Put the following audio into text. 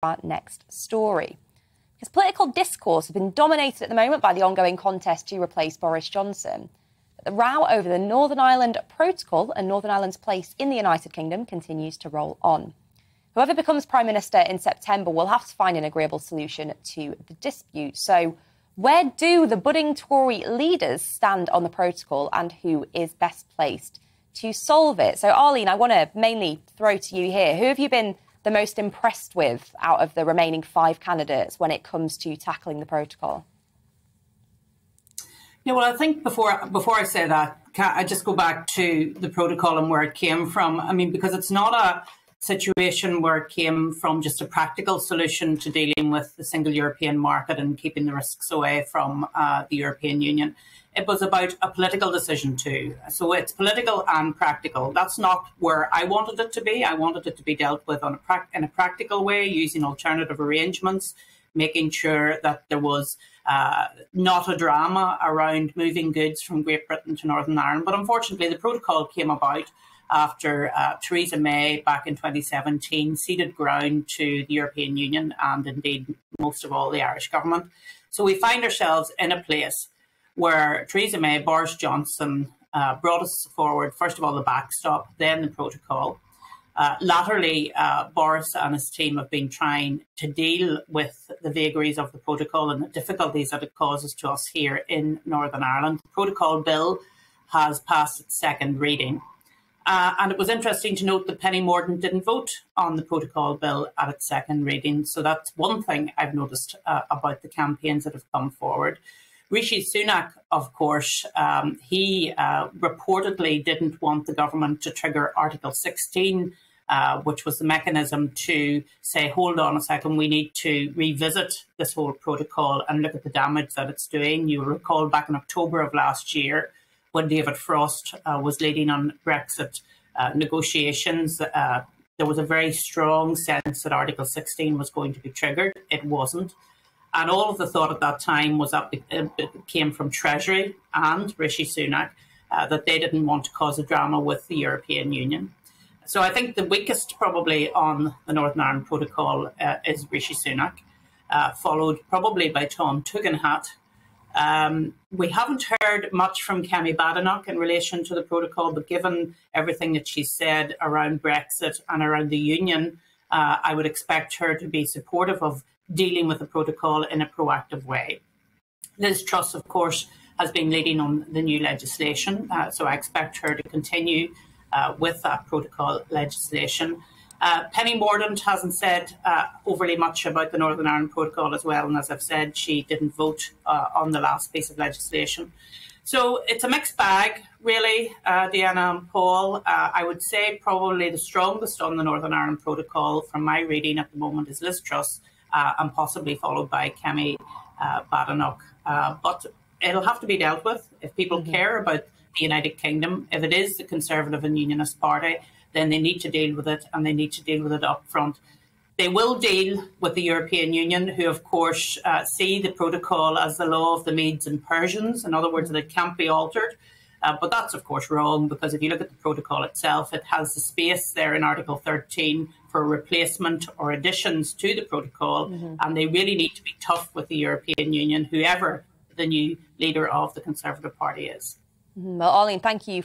our next story. Because political discourse has been dominated at the moment by the ongoing contest to replace Boris Johnson. But the row over the Northern Ireland Protocol and Northern Ireland's place in the United Kingdom continues to roll on. Whoever becomes Prime Minister in September will have to find an agreeable solution to the dispute. So where do the budding Tory leaders stand on the protocol, and who is best placed to solve it? So, Arlene, I want to mainly throw to you here. Who have you been the most impressed with out of the remaining 5 candidates when it comes to tackling the protocol? Yeah, well, I think before I say that, I just go back to the protocol and where it came from. I mean, because it's not a situation where it came from just a practical solution to dealing with the single European market and keeping the risks away from the European Union. It was about a political decision too. So it's political and practical. That's not where I wanted it to be. I wanted it to be dealt with in a practical way, using alternative arrangements, making sure that there was not a drama around moving goods from Great Britain to Northern Ireland. But unfortunately, the protocol came about after Theresa May back in 2017 ceded ground to the European Union and indeed most of all the Irish government. So we find ourselves in a place where Theresa May, Boris Johnson brought us forward, first of all, the backstop, then the protocol. Latterly, Boris and his team have been trying to deal with the vagaries of the protocol and the difficulties that it causes to us here in Northern Ireland. The protocol bill has passed its second reading. And it was interesting to note that Penny Mordaunt didn't vote on the protocol bill at its second reading. So that's one thing I've noticed about the campaigns that have come forward. Rishi Sunak, of course, he reportedly didn't want the government to trigger Article 16, which was the mechanism to say, hold on a second, we need to revisit this whole protocol and look at the damage that it's doing. You will recall back in October of last year, when David Frost was leading on Brexit negotiations, there was a very strong sense that Article 16 was going to be triggered. It wasn't. And all of the thought at that time was that it came from Treasury and Rishi Sunak, that they didn't want to cause a drama with the European Union. So I think the weakest probably on the Northern Ireland Protocol is Rishi Sunak, followed probably by Tom Tugendhat. We haven't heard much from Kemi Badenoch in relation to the protocol, but given everything that she said around Brexit and around the Union, I would expect her to be supportive of dealing with the protocol in a proactive way. Liz Truss, of course, has been leading on the new legislation, so I expect her to continue with that protocol legislation. Penny Mordaunt hasn't said overly much about the Northern Ireland Protocol as well, and as I've said, she didn't vote on the last piece of legislation. So it's a mixed bag, really, Deanna and Paul. I would say probably the strongest on the Northern Ireland Protocol, from my reading at the moment, is Liz Truss, and possibly followed by Kemi Badenoch. But it'll have to be dealt with. If people care about the United Kingdom, if it is the Conservative and Unionist Party, then they need to deal with it, and they need to deal with it up front. They will deal with the European Union, who, of course, see the protocol as the law of the Medes and Persians. In other words, that it can't be altered. But that's, of course, wrong, because if you look at the protocol itself, it has the space there in Article 13 for replacement or additions to the protocol. And they really need to be tough with the European Union, whoever the new leader of the Conservative Party is. Well, Arlene, thank you